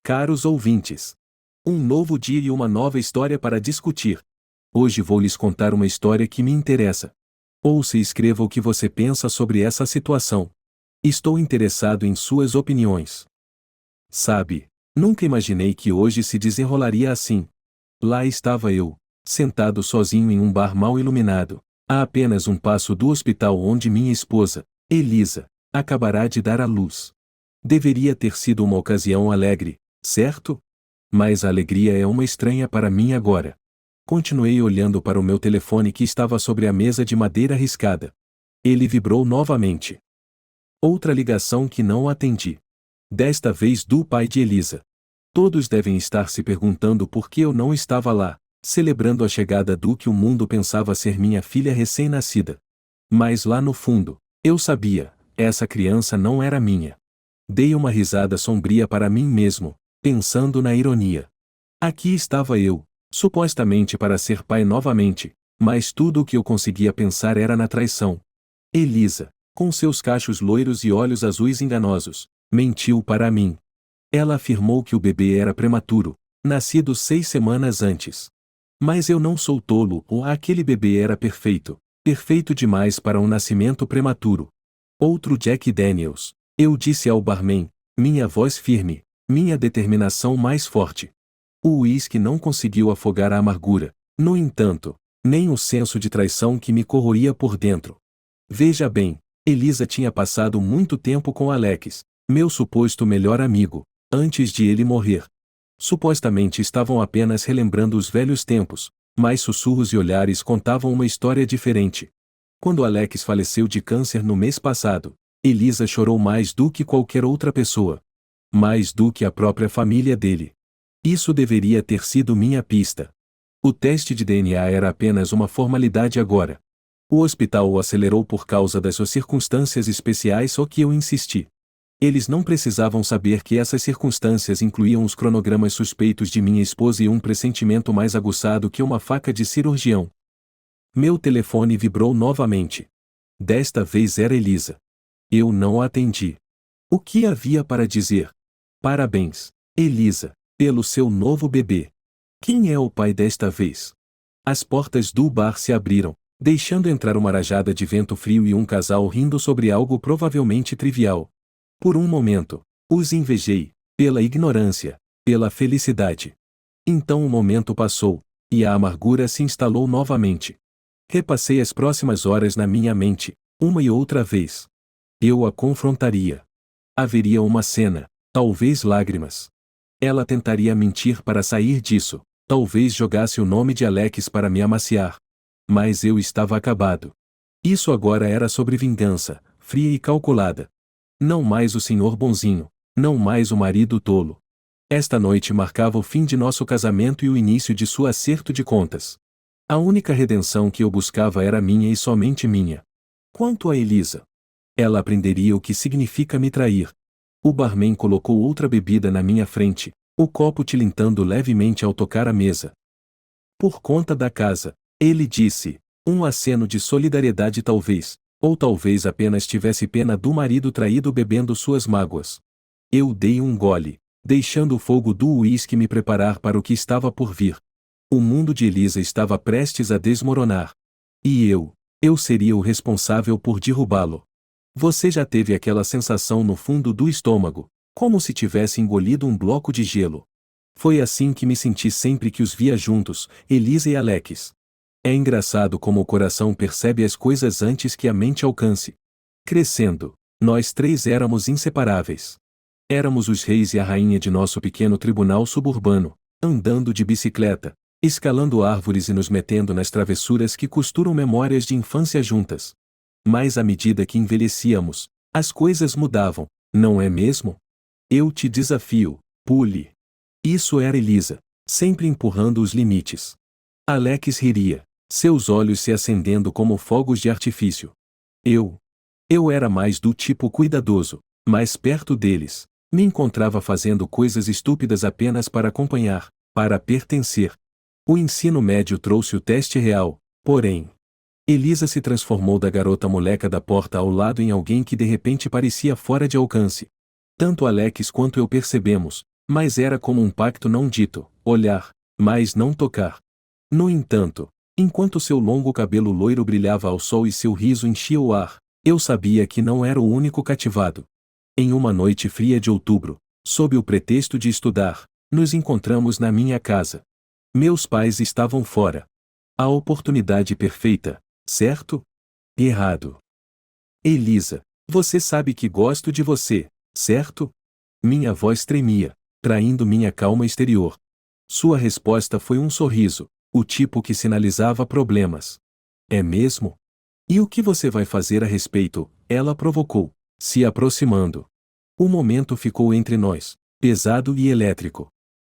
Caros ouvintes, um novo dia e uma nova história para discutir. Hoje vou lhes contar uma história que me interessa. Ouça e escreva o que você pensa sobre essa situação. Estou interessado em suas opiniões. Sabe, nunca imaginei que hoje se desenrolaria assim. Lá estava eu, sentado sozinho em um bar mal iluminado, a apenas um passo do hospital onde minha esposa, Elisa, acabará de dar à luz. Deveria ter sido uma ocasião alegre, certo? Mas a alegria é uma estranha para mim agora. Continuei olhando para o meu telefone que estava sobre a mesa de madeira riscada. Ele vibrou novamente. Outra ligação que não atendi. Desta vez do pai de Elisa. Todos devem estar se perguntando por que eu não estava lá, celebrando a chegada do que o mundo pensava ser minha filha recém-nascida. Mas lá no fundo, eu sabia, essa criança não era minha. Dei uma risada sombria para mim mesmo, pensando na ironia. Aqui estava eu, supostamente para ser pai novamente, mas tudo o que eu conseguia pensar era na traição. Elisa, com seus cachos loiros e olhos azuis enganosos, mentiu para mim. Ela afirmou que o bebê era prematuro, nascido 6 semanas antes. Mas eu não sou tolo, ou aquele bebê era perfeito, perfeito demais para um nascimento prematuro. Outro Jack Daniels, eu disse ao barman, minha voz firme, minha determinação mais forte. O uísque não conseguiu afogar a amargura, no entanto, nem o senso de traição que me corroía por dentro. Veja bem, Elisa tinha passado muito tempo com Alex, meu suposto melhor amigo, antes de ele morrer. Supostamente estavam apenas relembrando os velhos tempos, mas sussurros e olhares contavam uma história diferente. Quando Alex faleceu de câncer no mês passado, Elisa chorou mais do que qualquer outra pessoa. Mais do que a própria família dele. Isso deveria ter sido minha pista. O teste de DNA era apenas uma formalidade agora. O hospital o acelerou por causa das suas circunstâncias especiais, só que eu insisti. Eles não precisavam saber que essas circunstâncias incluíam os cronogramas suspeitos de minha esposa e um pressentimento mais aguçado que uma faca de cirurgião. Meu telefone vibrou novamente. Desta vez era Elisa. Eu não atendi. O que havia para dizer? Parabéns, Elisa, pelo seu novo bebê. Quem é o pai desta vez? As portas do bar se abriram, deixando entrar uma rajada de vento frio e um casal rindo sobre algo provavelmente trivial. Por um momento, os invejei, pela ignorância, pela felicidade. Então o momento passou, e a amargura se instalou novamente. Repassei as próximas horas na minha mente, uma e outra vez. Eu a confrontaria. Haveria uma cena, talvez lágrimas. Ela tentaria mentir para sair disso, talvez jogasse o nome de Alex para me amaciar. Mas eu estava acabado. Isso agora era sobre vingança, fria e calculada. Não mais o senhor bonzinho, não mais o marido tolo. Esta noite marcava o fim de nosso casamento e o início de seu acerto de contas. A única redenção que eu buscava era minha e somente minha. Quanto a Elisa, ela aprenderia o que significa me trair. O barman colocou outra bebida na minha frente, o copo tilintando levemente ao tocar a mesa. Por conta da casa, ele disse, um aceno de solidariedade talvez, ou talvez apenas tivesse pena do marido traído bebendo suas mágoas. Eu dei um gole, deixando o fogo do uísque me preparar para o que estava por vir. O mundo de Elisa estava prestes a desmoronar. E eu seria o responsável por derrubá-lo. Você já teve aquela sensação no fundo do estômago, como se tivesse engolido um bloco de gelo? Foi assim que me senti sempre que os via juntos, Elisa e Alex. É engraçado como o coração percebe as coisas antes que a mente alcance. Crescendo, nós três éramos inseparáveis. Éramos os reis e a rainha de nosso pequeno tribunal suburbano, andando de bicicleta, escalando árvores e nos metendo nas travessuras que costuram memórias de infância juntas. Mas à medida que envelhecíamos, as coisas mudavam, não é mesmo? Eu te desafio, pule. Isso era Elisa, sempre empurrando os limites. Alex riria, seus olhos se acendendo como fogos de artifício. Eu era mais do tipo cuidadoso, mais perto deles, me encontrava fazendo coisas estúpidas apenas para acompanhar, para pertencer. O ensino médio trouxe o teste real, porém. Elisa se transformou da garota moleca da porta ao lado em alguém que de repente parecia fora de alcance. Tanto Alex quanto eu percebemos, Mas era como um pacto não dito: olhar, mas não tocar. No entanto, enquanto seu longo cabelo loiro brilhava ao sol e seu riso enchia o ar, eu sabia que não era o único cativado. Em uma noite fria de outubro, sob o pretexto de estudar, nos encontramos na minha casa. Meus pais estavam fora. A oportunidade perfeita, certo? Errado. Elisa, você sabe que gosto de você, certo? Minha voz tremia, traindo minha calma exterior. Sua resposta foi um sorriso, o tipo que sinalizava problemas. É mesmo? E o que você vai fazer a respeito? Ela provocou, se aproximando. O momento ficou entre nós, pesado e elétrico.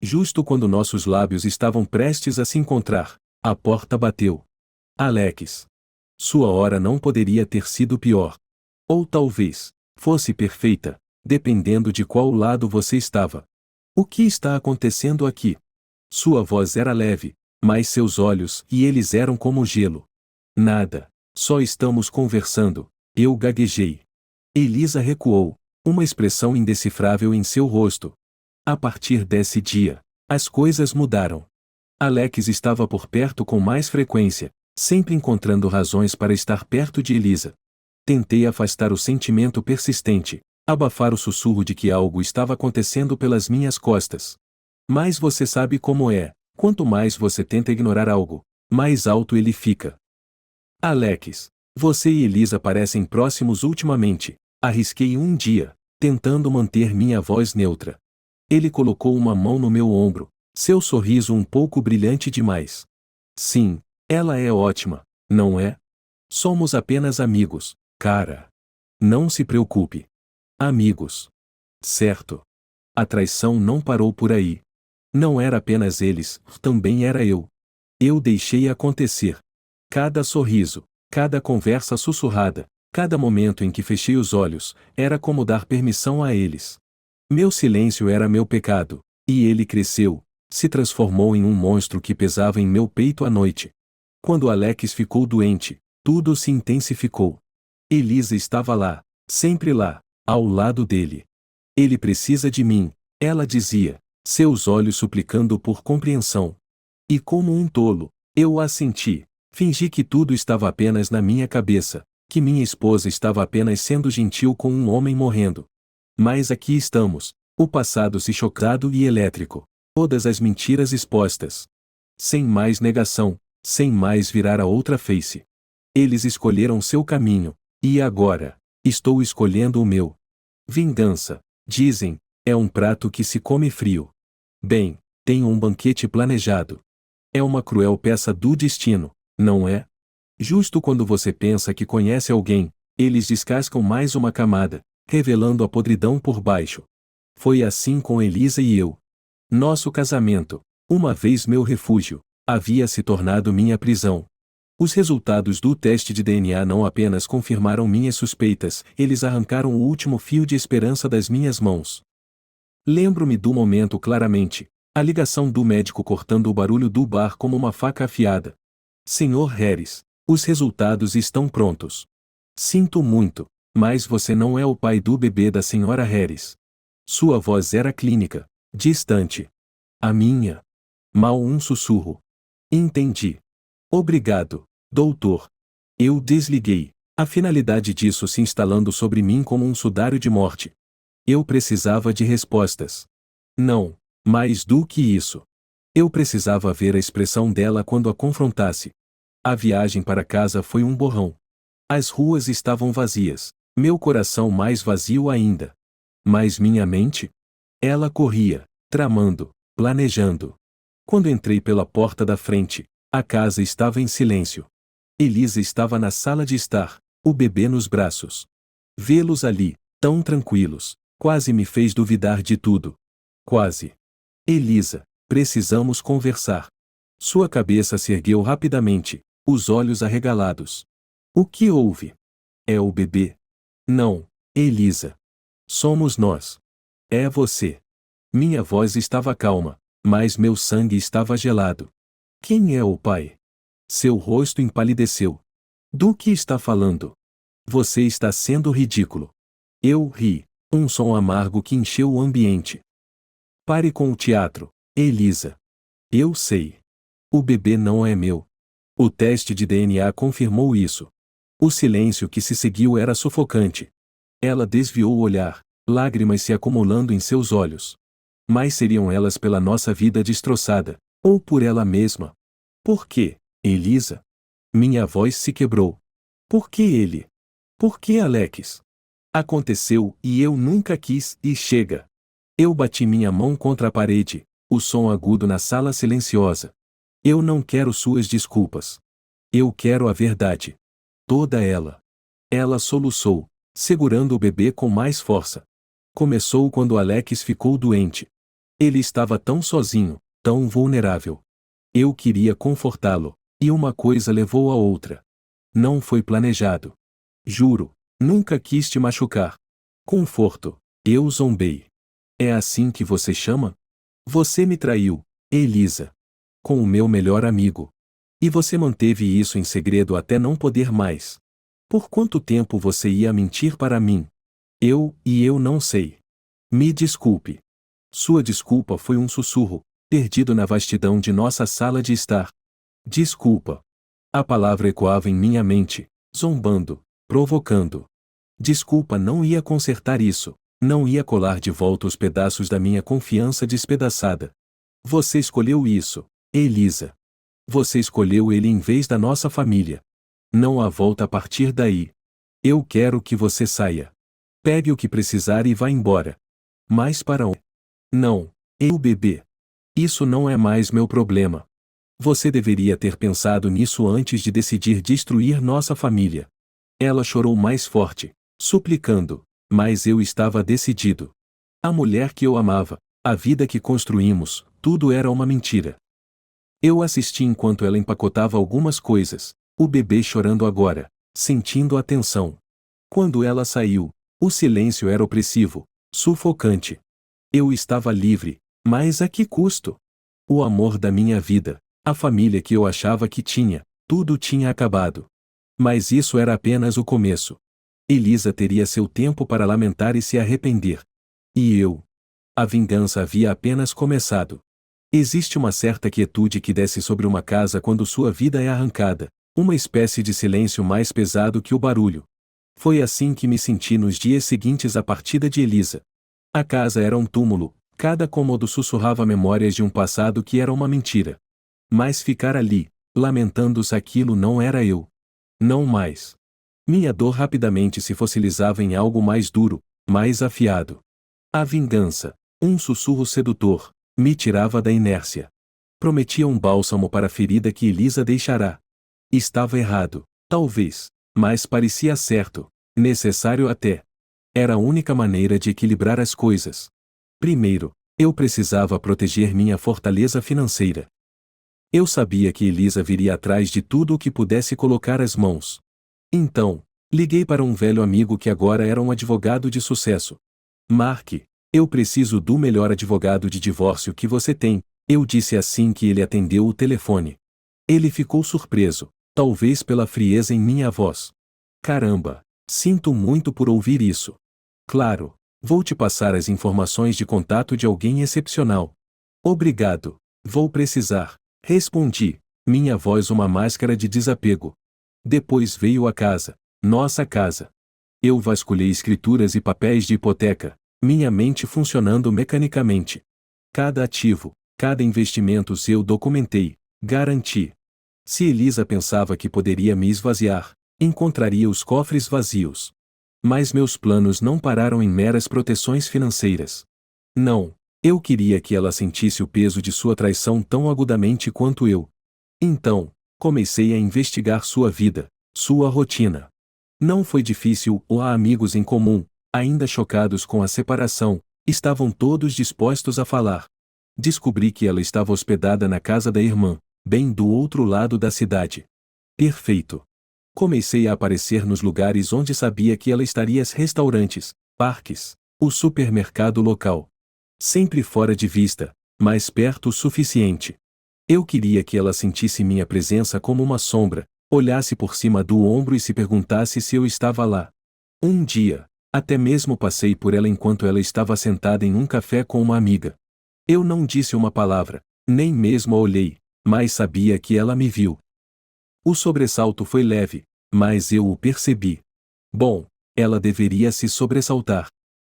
Justo quando nossos lábios estavam prestes a se encontrar, a porta bateu. Alex. Sua hora não poderia ter sido pior. Ou talvez fosse perfeita, dependendo de qual lado você estava. O que está acontecendo aqui? Sua voz era leve, mas seus olhos, e eles eram como gelo. Nada. Só estamos conversando. Eu gaguejei. Elisa recuou, uma expressão indecifrável em seu rosto. A partir desse dia, as coisas mudaram. Alex estava por perto com mais frequência, sempre encontrando razões para estar perto de Elisa. Tentei afastar o sentimento persistente, abafar o sussurro de que algo estava acontecendo pelas minhas costas. Mas você sabe como é, quanto mais você tenta ignorar algo, mais alto ele fica. Alex, você e Elisa parecem próximos ultimamente, arrisquei um dia, tentando manter minha voz neutra. Ele colocou uma mão no meu ombro, seu sorriso um pouco brilhante demais. Sim, ela é ótima, não é? Somos apenas amigos, cara. Não se preocupe. Amigos. Certo. A traição não parou por aí. Não era apenas eles, também era eu. Eu deixei acontecer. Cada sorriso, cada conversa sussurrada, cada momento em que fechei os olhos, era como dar permissão a eles. Meu silêncio era meu pecado, e ele cresceu, se transformou em um monstro que pesava em meu peito à noite. Quando Alex ficou doente, tudo se intensificou. Elisa estava lá, sempre lá, ao lado dele. Ele precisa de mim, ela dizia, seus olhos suplicando por compreensão. E como um tolo, eu assenti, fingi que tudo estava apenas na minha cabeça, que minha esposa estava apenas sendo gentil com um homem morrendo. Mas aqui estamos, o passado se chocado e elétrico, todas as mentiras expostas. Sem mais negação, sem mais virar a outra face. Eles escolheram seu caminho, e agora, estou escolhendo o meu. Vingança, dizem, é um prato que se come frio. Bem, tenho um banquete planejado. É uma cruel peça do destino, não é? Justo quando você pensa que conhece alguém, eles descascam mais uma camada, revelando a podridão por baixo. Foi assim com Elisa e eu. Nosso casamento, uma vez meu refúgio, havia se tornado minha prisão. Os resultados do teste de DNA não apenas confirmaram minhas suspeitas, eles arrancaram o último fio de esperança das minhas mãos. Lembro-me do momento claramente, a ligação do médico cortando o barulho do bar como uma faca afiada. Senhor Harris, os resultados estão prontos. Sinto muito, mas você não é o pai do bebê da senhora Harris. Sua voz era clínica, distante. A minha. Mal um sussurro. Entendi. Obrigado, doutor. Eu desliguei, a finalidade disso se instalando sobre mim como um sudário de morte. Eu precisava de respostas. Não, mais do que isso. Eu precisava ver a expressão dela quando a confrontasse. A viagem para casa foi um borrão. As ruas estavam vazias, meu coração mais vazio ainda. Mas minha mente? Ela corria, tramando, planejando. Quando entrei pela porta da frente, a casa estava em silêncio. Elisa estava na sala de estar, o bebê nos braços. Vê-los ali, tão tranquilos, quase me fez duvidar de tudo. Quase. Elisa, precisamos conversar. Sua cabeça se ergueu rapidamente, os olhos arregalados. O que houve? É o bebê? Não, Elisa. Somos nós. É você. Minha voz estava calma, mas meu sangue estava gelado. Quem é o pai? Seu rosto empalideceu. Do que está falando? Você está sendo ridículo. Eu ri, um som amargo que encheu o ambiente. Pare com o teatro, Elisa. Eu sei. O bebê não é meu. O teste de DNA confirmou isso. O silêncio que se seguiu era sufocante. Ela desviou o olhar, lágrimas se acumulando em seus olhos. Mas seriam elas pela nossa vida destroçada, ou por ela mesma? Por quê, Elisa? Minha voz se quebrou. Por que ele? Por que Alex? Aconteceu e eu nunca quis e chega. Eu bati minha mão contra a parede, o som agudo na sala silenciosa. Eu não quero suas desculpas. Eu quero a verdade. Toda ela. Ela soluçou, segurando o bebê com mais força. Começou quando Alex ficou doente. Ele estava tão sozinho, tão vulnerável. Eu queria confortá-lo, e uma coisa levou a outra. Não foi planejado. Juro, nunca quis te machucar. Conforto, eu zombei. É assim que você chama? Você me traiu, Elisa. Com o meu melhor amigo. E você manteve isso em segredo até não poder mais. Por quanto tempo você ia mentir para mim? Eu não sei. Me desculpe. Sua desculpa foi um sussurro, perdido na vastidão de nossa sala de estar. Desculpa. A palavra ecoava em minha mente, zombando, provocando. Desculpa não ia consertar isso, não ia colar de volta os pedaços da minha confiança despedaçada. Você escolheu isso, Elisa. Você escolheu ele em vez da nossa família. Não há volta a partir daí. Eu quero que você saia. Pegue o que precisar e vá embora. Mas para onde? Não, eu bebê. Isso não é mais meu problema. Você deveria ter pensado nisso antes de decidir destruir nossa família. Ela chorou mais forte, suplicando, mas eu estava decidido. A mulher que eu amava, a vida que construímos, tudo era uma mentira. Eu assisti enquanto ela empacotava algumas coisas, o bebê chorando agora, sentindo a tensão. Quando ela saiu, o silêncio era opressivo, sufocante. Eu estava livre, mas a que custo? O amor da minha vida, a família que eu achava que tinha, tudo tinha acabado. Mas isso era apenas o começo. Elisa teria seu tempo para lamentar e se arrepender. E eu? A vingança havia apenas começado. Existe uma certa quietude que desce sobre uma casa quando sua vida é arrancada, uma espécie de silêncio mais pesado que o barulho. Foi assim que me senti nos dias seguintes à partida de Elisa. A casa era um túmulo, cada cômodo sussurrava memórias de um passado que era uma mentira. Mas ficar ali, lamentando-se aquilo não era eu. Não mais. Minha dor rapidamente se fossilizava em algo mais duro, mais afiado. A vingança, um sussurro sedutor, me tirava da inércia. Prometia um bálsamo para a ferida que Elisa deixará. Estava errado, talvez, mas parecia certo, necessário até. Era a única maneira de equilibrar as coisas. Primeiro, eu precisava proteger minha fortaleza financeira. Eu sabia que Elisa viria atrás de tudo o que pudesse colocar as mãos. Então, liguei para um velho amigo que agora era um advogado de sucesso. Mark, eu preciso do melhor advogado de divórcio que você tem, eu disse assim que ele atendeu o telefone. Ele ficou surpreso, talvez pela frieza em minha voz. Caramba, sinto muito por ouvir isso. Claro, vou te passar as informações de contato de alguém excepcional. Obrigado, vou precisar, respondi, minha voz uma máscara de desapego. Depois veio a casa, nossa casa. Eu vasculhei escrituras e papéis de hipoteca, minha mente funcionando mecanicamente. Cada ativo, cada investimento eu documentei, garanti. Se Elisa pensava que poderia me esvaziar, encontraria os cofres vazios. Mas meus planos não pararam em meras proteções financeiras. Não, eu queria que ela sentisse o peso de sua traição tão agudamente quanto eu. Então, comecei a investigar sua vida, sua rotina. Não foi difícil, ou há amigos em comum, ainda chocados com a separação, estavam todos dispostos a falar. Descobri que ela estava hospedada na casa da irmã, bem do outro lado da cidade. Perfeito. Comecei a aparecer nos lugares onde sabia que ela estaria: restaurantes, parques, o supermercado local. Sempre fora de vista, mas perto o suficiente. Eu queria que ela sentisse minha presença como uma sombra, olhasse por cima do ombro e se perguntasse se eu estava lá. Um dia, até mesmo passei por ela enquanto ela estava sentada em um café com uma amiga. Eu não disse uma palavra, nem mesmo a olhei, mas sabia que ela me viu. O sobressalto foi leve, mas eu o percebi. Bom, ela deveria se sobressaltar.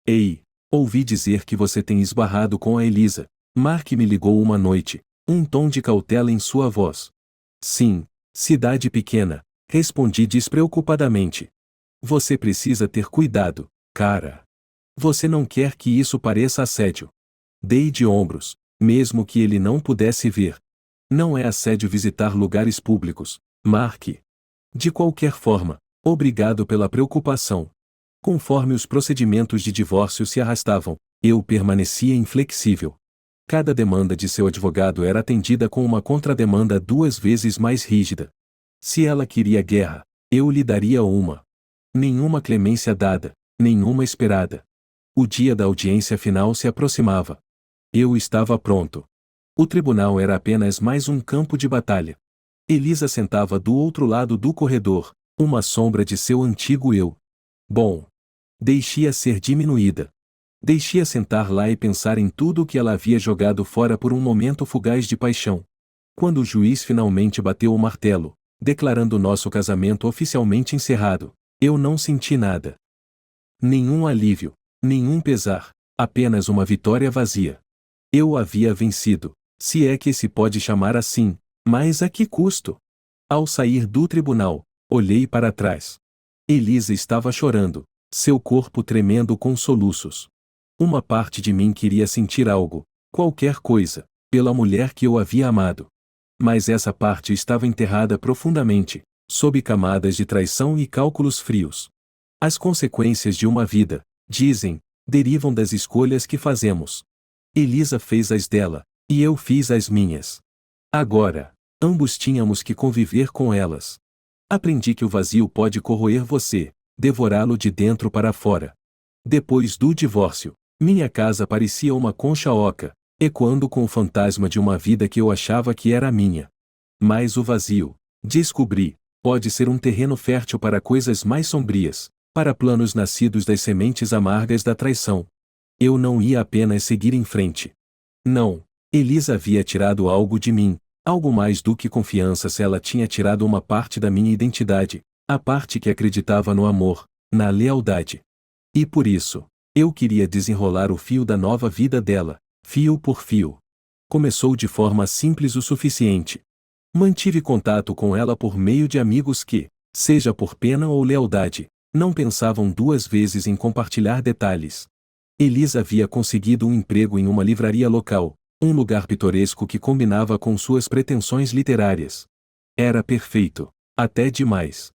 Ei, ouvi dizer que você tem esbarrado com a Elisa. Mark me ligou uma noite, um tom de cautela em sua voz. Sim, cidade pequena, respondi despreocupadamente. Você precisa ter cuidado, cara. Você não quer que isso pareça assédio. Dei de ombros, mesmo que ele não pudesse ver. Não é assédio visitar lugares públicos, Mark. De qualquer forma, obrigado pela preocupação. Conforme os procedimentos de divórcio se arrastavam, eu permanecia inflexível. Cada demanda de seu advogado era atendida com uma contrademanda 2 vezes mais rígida. Se ela queria guerra, eu lhe daria uma. Nenhuma clemência dada, nenhuma esperada. O dia da audiência final se aproximava. Eu estava pronto. O tribunal era apenas mais um campo de batalha. Elisa sentava do outro lado do corredor, uma sombra de seu antigo eu. Bom, deixei-a ser diminuída. Deixei-a sentar lá e pensar em tudo o que ela havia jogado fora por um momento fugaz de paixão. Quando o juiz finalmente bateu o martelo, declarando nosso casamento oficialmente encerrado, eu não senti nada. Nenhum alívio, nenhum pesar, apenas uma vitória vazia. Eu havia vencido, se é que se pode chamar assim, mas a que custo? Ao sair do tribunal, olhei para trás. Elisa estava chorando, seu corpo tremendo com soluços. Uma parte de mim queria sentir algo, qualquer coisa, pela mulher que eu havia amado. Mas essa parte estava enterrada profundamente, sob camadas de traição e cálculos frios. As consequências de uma vida, dizem, derivam das escolhas que fazemos. Elisa fez as dela, e eu fiz as minhas. Agora, ambos tínhamos que conviver com elas. Aprendi que o vazio pode corroer você, devorá-lo de dentro para fora. Depois do divórcio, minha casa parecia uma concha oca, ecoando com o fantasma de uma vida que eu achava que era minha. Mas o vazio, descobri, pode ser um terreno fértil para coisas mais sombrias, para planos nascidos das sementes amargas da traição. Eu não ia apenas seguir em frente. Não, Elisa havia tirado algo de mim, algo mais do que confiança. Se ela tinha tirado uma parte da minha identidade, a parte que acreditava no amor, na lealdade. E por isso, eu queria desenrolar o fio da nova vida dela, fio por fio. Começou de forma simples o suficiente. Mantive contato com ela por meio de amigos que, seja por pena ou lealdade, não pensavam 2 vezes em compartilhar detalhes. Elisa havia conseguido um emprego em uma livraria local, um lugar pitoresco que combinava com suas pretensões literárias. Era perfeito, até demais.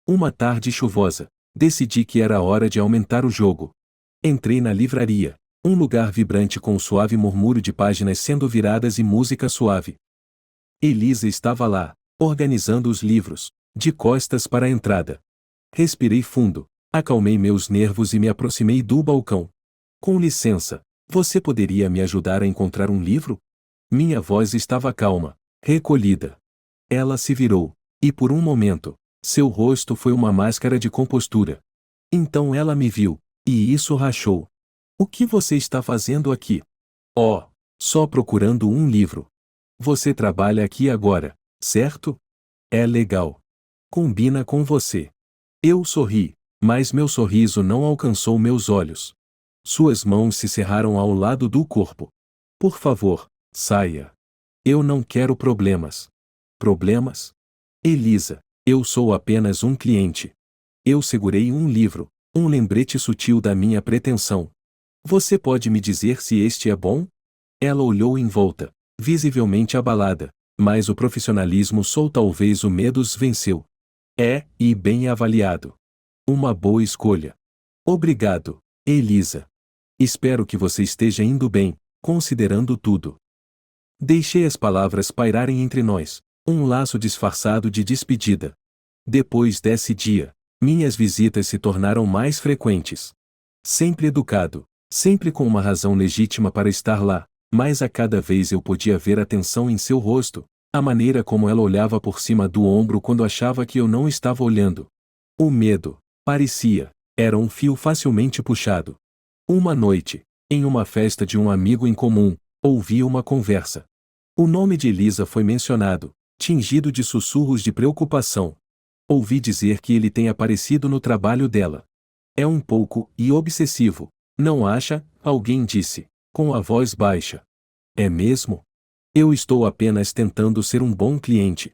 Uma tarde chuvosa, decidi que era hora de aumentar o jogo. Entrei na livraria, um lugar vibrante com o suave murmúrio de páginas sendo viradas e música suave. Elisa estava lá, organizando os livros, de costas para a entrada. Respirei fundo, acalmei meus nervos e me aproximei do balcão. Com licença, você poderia me ajudar a encontrar um livro? Minha voz estava calma, recolhida. Ela se virou, e por um momento, seu rosto foi uma máscara de compostura. Então ela me viu, e isso rachou. O que você está fazendo aqui? Oh, só procurando um livro. Você trabalha aqui agora, certo? É legal. Combina com você. Eu sorri, mas meu sorriso não alcançou meus olhos. Suas mãos se cerraram ao lado do corpo. Por favor, saia. Eu não quero problemas. Problemas? Elisa, eu sou apenas um cliente. Eu segurei um livro, um lembrete sutil da minha pretensão. Você pode me dizer se este é bom? Ela olhou em volta, visivelmente abalada, mas o profissionalismo ou talvez o medo os venceu. É, e bem avaliado. Uma boa escolha. Obrigado, Elisa. Espero que você esteja indo bem, considerando tudo. Deixei as palavras pairarem entre nós, um laço disfarçado de despedida. Depois desse dia, minhas visitas se tornaram mais frequentes. Sempre educado, sempre com uma razão legítima para estar lá, mas a cada vez eu podia ver a tensão em seu rosto, a maneira como ela olhava por cima do ombro quando achava que eu não estava olhando. O medo, parecia, era um fio facilmente puxado. Uma noite, em uma festa de um amigo em comum, Ouvi uma conversa. O nome de Elisa foi mencionado, tingido de sussurros de preocupação. Ouvi dizer que ele tem aparecido no trabalho dela. É um pouco obsessivo, não acha? Alguém disse, com a voz baixa. É mesmo? Eu estou apenas tentando ser um bom cliente.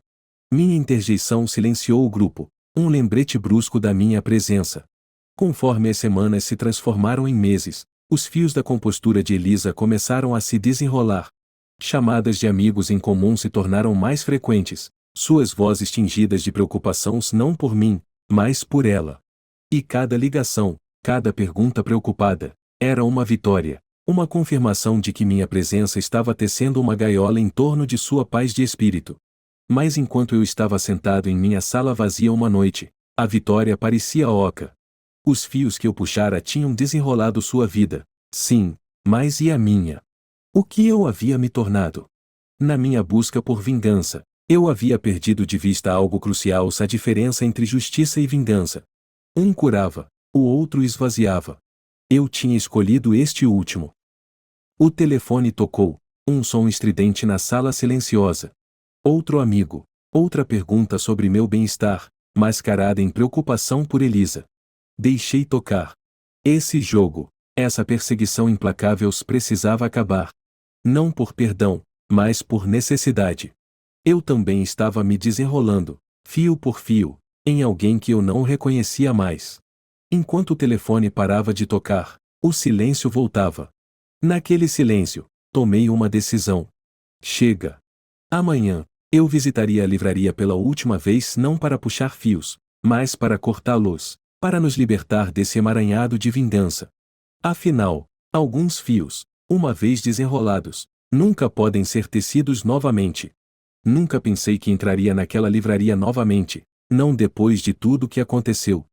Minha interjeição silenciou o grupo, um lembrete brusco da minha presença. Conforme as semanas se transformaram em meses, os fios da compostura de Elisa começaram a se desenrolar. Chamadas de amigos em comum se tornaram mais frequentes, suas vozes tingidas de preocupação não por mim, mas por ela. E cada ligação, cada pergunta preocupada, era uma vitória, uma confirmação de que minha presença estava tecendo uma gaiola em torno de sua paz de espírito. Mas enquanto eu estava sentado em minha sala vazia uma noite, a vitória parecia oca. Os fios que eu puxara tinham desenrolado sua vida, sim, mas e a minha? O que eu havia me tornado? Na minha busca por vingança, eu havia perdido de vista algo crucial: a diferença entre justiça e vingança. Um curava, o outro esvaziava. Eu tinha escolhido este último. O telefone tocou, um som estridente na sala silenciosa. Outro amigo, outra pergunta sobre meu bem-estar, mascarada em preocupação por Elisa. Deixei tocar. Esse jogo, essa perseguição implacável precisava acabar. Não por perdão, mas por necessidade. Eu também estava me desenrolando, fio por fio, em alguém que eu não reconhecia mais. Enquanto o telefone parava de tocar, o silêncio voltava. Naquele silêncio, tomei uma decisão. Chega. Amanhã, eu visitaria a livraria pela última vez, não para puxar fios, mas para cortá-los, para nos libertar desse emaranhado de vingança. Afinal, alguns fios, uma vez desenrolados, nunca podem ser tecidos novamente. Nunca pensei que entraria naquela livraria novamente, não depois de tudo que aconteceu.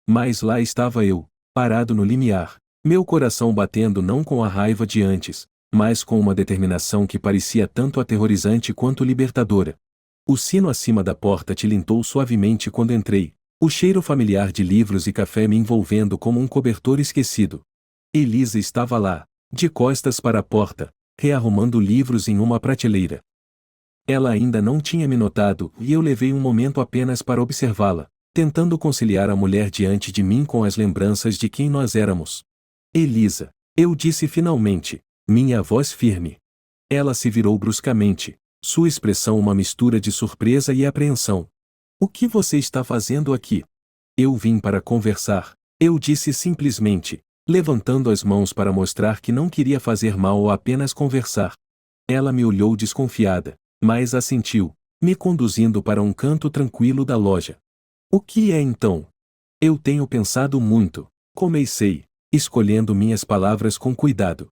Mas lá estava eu, parado no limiar, meu coração batendo não com a raiva de antes, mas com uma determinação que parecia tanto aterrorizante quanto libertadora. O sino acima da porta tilintou suavemente quando entrei, o cheiro familiar de livros e café me envolvendo como um cobertor esquecido. Elisa estava lá, de costas para a porta, rearrumando livros em uma prateleira. Ela ainda não tinha me notado e eu levei um momento apenas para observá-la, tentando conciliar a mulher diante de mim com as lembranças de quem nós éramos. Elisa, eu disse finalmente, minha voz firme. Ela se virou bruscamente, sua expressão uma mistura de surpresa e apreensão. O que você está fazendo aqui? Eu vim para conversar, eu disse simplesmente, levantando as mãos para mostrar que não queria fazer mal ou apenas conversar. Ela me olhou desconfiada, mas assentiu, me conduzindo para um canto tranquilo da loja. O que é então? Eu tenho pensado muito, comecei, escolhendo minhas palavras com cuidado.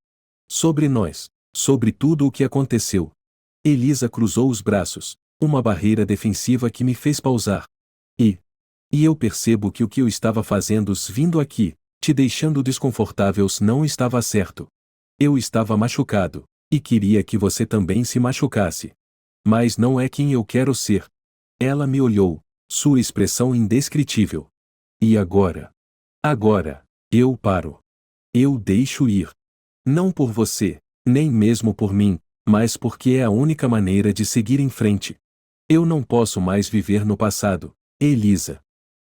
Sobre nós, sobre tudo o que aconteceu. Elisa cruzou os braços, uma barreira defensiva que me fez pausar. E eu percebo que o que eu estava fazendo vindo aqui, te deixando desconfortável, não estava certo. Eu estava machucado, e queria que você também se machucasse. Mas não é quem eu quero ser. Ela me olhou, sua expressão indescritível. E agora? Agora, eu paro. Eu deixo ir. Não por você, nem mesmo por mim, mas porque é a única maneira de seguir em frente. Eu não posso mais viver no passado, Elisa.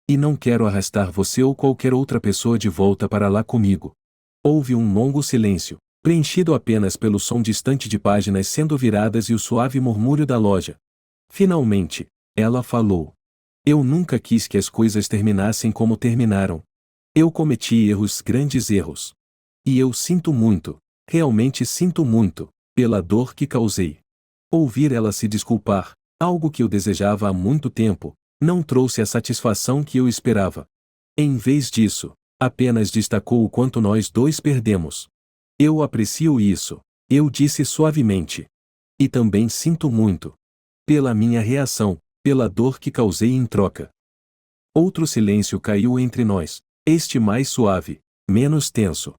E não quero arrastar você ou qualquer outra pessoa de volta para lá comigo. Houve um longo silêncio, preenchido apenas pelo som distante de páginas sendo viradas e o suave murmúrio da loja. Finalmente, ela falou. Eu nunca quis que as coisas terminassem como terminaram. Eu cometi erros, grandes erros. E eu sinto muito, realmente sinto muito, pela dor que causei. Ouvir ela se desculpar, algo que eu desejava há muito tempo, não trouxe a satisfação que eu esperava. Em vez disso, apenas destacou o quanto nós dois perdemos. Eu aprecio isso, eu disse suavemente. E também sinto muito. Pela minha reação, pela dor que causei em troca. Outro silêncio caiu entre nós, este mais suave, menos tenso.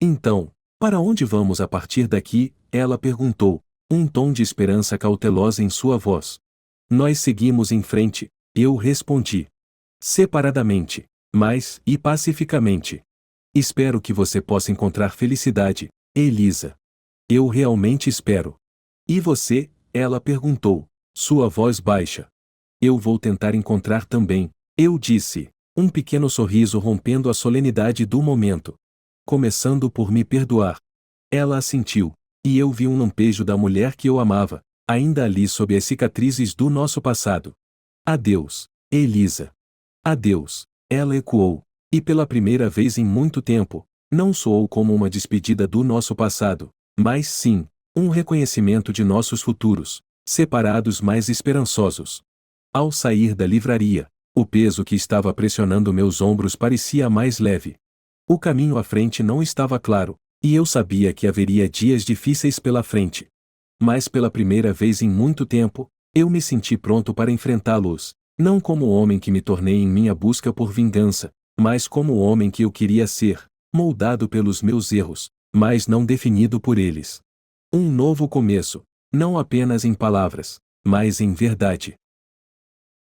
Então, para onde vamos a partir daqui? Ela perguntou, um tom de esperança cautelosa em sua voz. Nós seguimos em frente, eu respondi. Separadamente, mas e pacificamente. Espero que você possa encontrar felicidade, Elisa. Eu realmente espero. E você? Ela perguntou, sua voz baixa. Eu vou tentar encontrar também, eu disse, um pequeno sorriso rompendo a solenidade do momento. Começando por me perdoar. Ela assentiu, e eu vi um lampejo da mulher que eu amava, ainda ali sob as cicatrizes do nosso passado. Adeus, Elisa. Adeus, ela ecoou, e pela primeira vez em muito tempo, não soou como uma despedida do nosso passado, mas sim, um reconhecimento de nossos futuros, separados mais esperançosos. Ao sair da livraria, o peso que estava pressionando meus ombros parecia mais leve. O caminho à frente não estava claro, e eu sabia que haveria dias difíceis pela frente. Mas pela primeira vez em muito tempo, eu me senti pronto para enfrentá-los, não como o homem que me tornei em minha busca por vingança, mas como o homem que eu queria ser, moldado pelos meus erros, mas não definido por eles. Um novo começo, não apenas em palavras, mas em verdade.